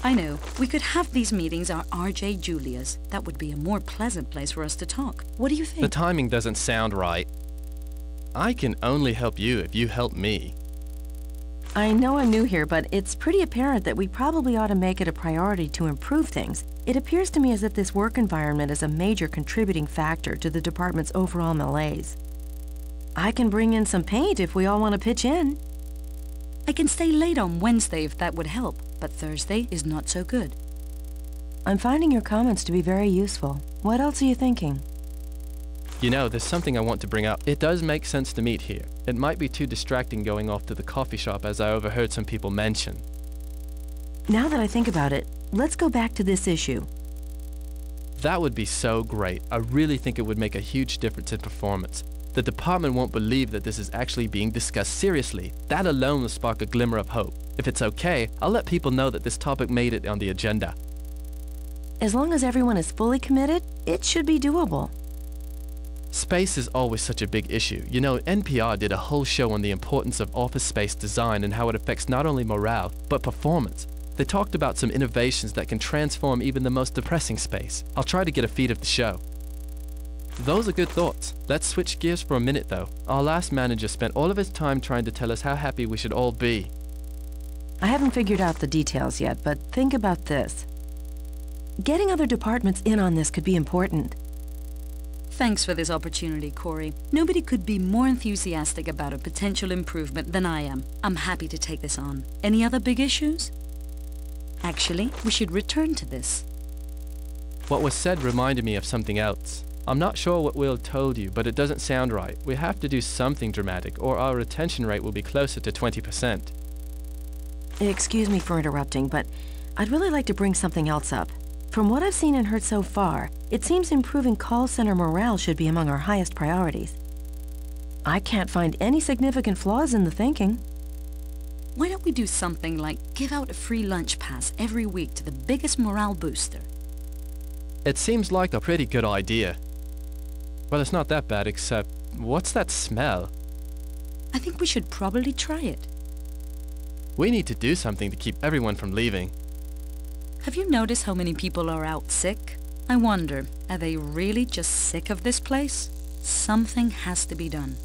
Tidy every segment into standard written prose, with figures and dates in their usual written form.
I know. We could have these meetings at RJ Julia's. That would be a more pleasant place for us to talk. What do you think? The timing doesn't sound right. I can only help you if you help me. I know I'm new here, but it's pretty apparent that we probably ought to make it a priority to improve things. It appears to me as if this work environment is a major contributing factor to the department's overall malaise. I can bring in some paint if we all want to pitch in. I can stay late on Wednesday if that would help, but Thursday is not so good. I'm finding your comments to be very useful. What else are you thinking? You know, there's something I want to bring up. It does make sense to meet here. It might be too distracting going off to the coffee shop, as I overheard some people mention. Now that I think about it, let's go back to this issue. That would be so great. I really think it would make a huge difference in performance. The department won't believe that this is actually being discussed seriously. That alone will spark a glimmer of hope. If it's okay, I'll let people know that this topic made it on the agenda. As long as everyone is fully committed, it should be doable. Space is always such a big issue. You know, NPR did a whole show on the importance of office space design and how it affects not only morale, but performance. They talked about some innovations that can transform even the most depressing space. I'll try to get a feed of the show. Those are good thoughts. Let's switch gears for a minute though. Our last manager spent all of his time trying to tell us how happy we should all be. I haven't figured out the details yet, but think about this. Getting other departments in on this could be important. Thanks for this opportunity, Corey. Nobody could be more enthusiastic about a potential improvement than I am. I'm happy to take this on. Any other big issues? Actually, we should return to this. What was said reminded me of something else. I'm not sure what Will told you, but it doesn't sound right. We have to do something dramatic, or our retention rate will be closer to 20%. Excuse me for interrupting, but I'd really like to bring something else up. From what I've seen and heard so far, it seems improving call center morale should be among our highest priorities. I can't find any significant flaws in the thinking. Why don't we do something like give out a free lunch pass every week to the biggest morale booster? It seems like a pretty good idea. Well, it's not that bad, except, what's that smell? I think we should probably try it. We need to do something to keep everyone from leaving. Have you noticed how many people are out sick? I wonder, are they really just sick of this place? Something has to be done.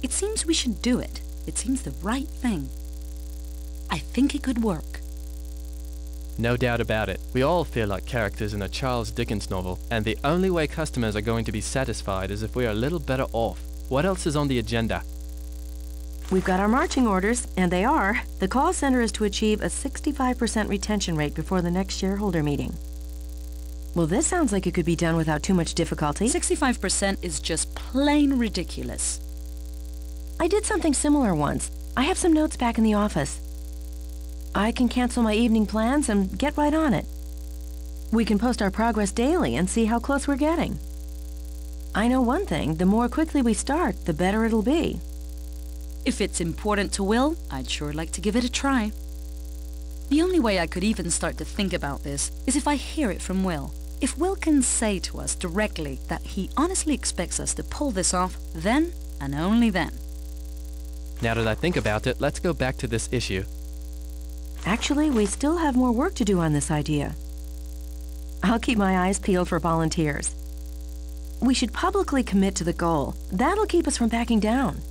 It seems we should do it. It seems the right thing. I think it could work. No doubt about it. We all feel like characters in a Charles Dickens novel, and the only way customers are going to be satisfied is if we are a little better off. What else is on the agenda? We've got our marching orders, and they are. The call center is to achieve a 65% retention rate before the next shareholder meeting. Well, this sounds like it could be done without too much difficulty. 65% is just plain ridiculous. I did something similar once. I have some notes back in the office. I can cancel my evening plans and get right on it. We can post our progress daily and see how close we're getting. I know one thing, the more quickly we start, the better it'll be. If it's important to Will, I'd sure like to give it a try. The only way I could even start to think about this is if I hear it from Will. If Will can say to us directly that he honestly expects us to pull this off, then and only then. Now that I think about it, let's go back to this issue. Actually, we still have more work to do on this idea. I'll keep my eyes peeled for volunteers. We should publicly commit to the goal. That'll keep us from backing down.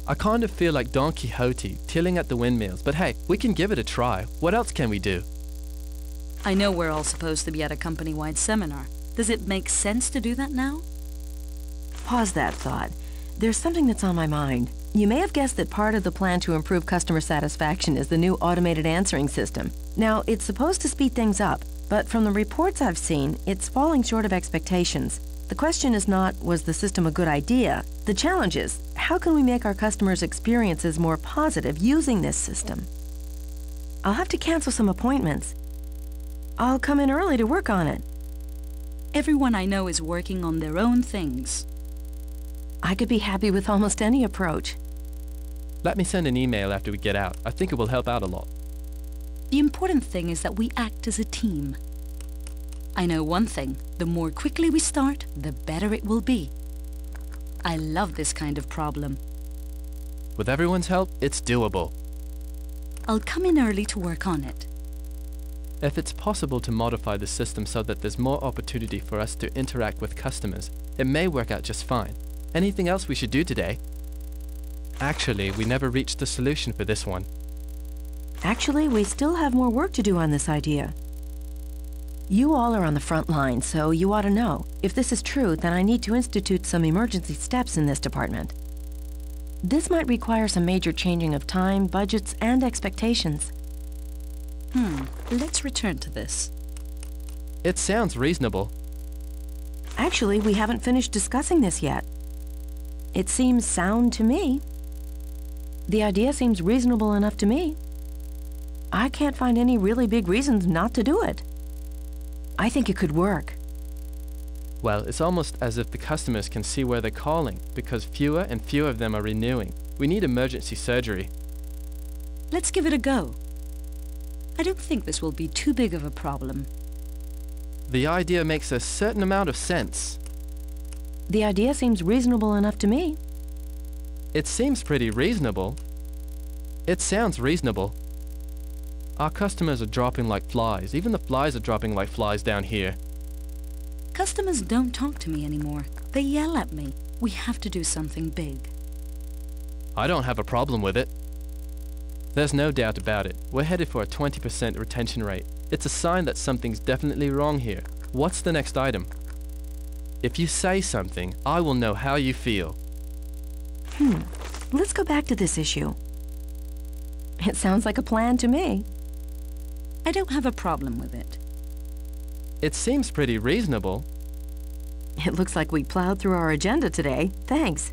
I kind of feel like Don Quixote, tilling at the windmills, but hey, we can give it a try. What else can we do? I know we're all supposed to be at a company-wide seminar. Does it make sense to do that now? Pause that thought. There's something that's on my mind. You may have guessed that part of the plan to improve customer satisfaction is the new automated answering system. Now, it's supposed to speed things up, but from the reports I've seen, it's falling short of expectations. The question is not, was the system a good idea? The challenge is, how can we make our customers' experiences more positive using this system? I'll have to cancel some appointments. I'll come in early to work on it. Everyone I know is working on their own things. I could be happy with almost any approach. Let me send an email after we get out. I think it will help out a lot. The important thing is that we act as a team. I know one thing, the more quickly we start, the better it will be. I love this kind of problem. With everyone's help, it's doable. I'll come in early to work on it. If it's possible to modify the system so that there's more opportunity for us to interact with customers, it may work out just fine. Anything else we should do today? Actually, we never reached the solution for this one. Actually, we still have more work to do on this idea. You all are on the front line, so you ought to know. If this is true, then I need to institute some emergency steps in this department. This might require some major changing of time, budgets, and expectations. Let's return to this. It sounds reasonable. Actually, we haven't finished discussing this yet. It seems sound to me. The idea seems reasonable enough to me. I can't find any really big reasons not to do it. I think it could work. Well, it's almost as if the customers can see where they're calling, because fewer and fewer of them are renewing. We need emergency surgery. Let's give it a go. I don't think this will be too big of a problem. The idea makes a certain amount of sense. The idea seems reasonable enough to me. It seems pretty reasonable. It sounds reasonable. Our customers are dropping like flies. Even the flies are dropping like flies down here. Customers don't talk to me anymore. They yell at me. We have to do something big. I don't have a problem with it. There's no doubt about it. We're headed for a 20% retention rate. It's a sign that something's definitely wrong here. What's the next item? If you say something, I will know how you feel. Let's go back to this issue. It sounds like a plan to me. I don't have a problem with it. It seems pretty reasonable. It looks like we plowed through our agenda today. Thanks.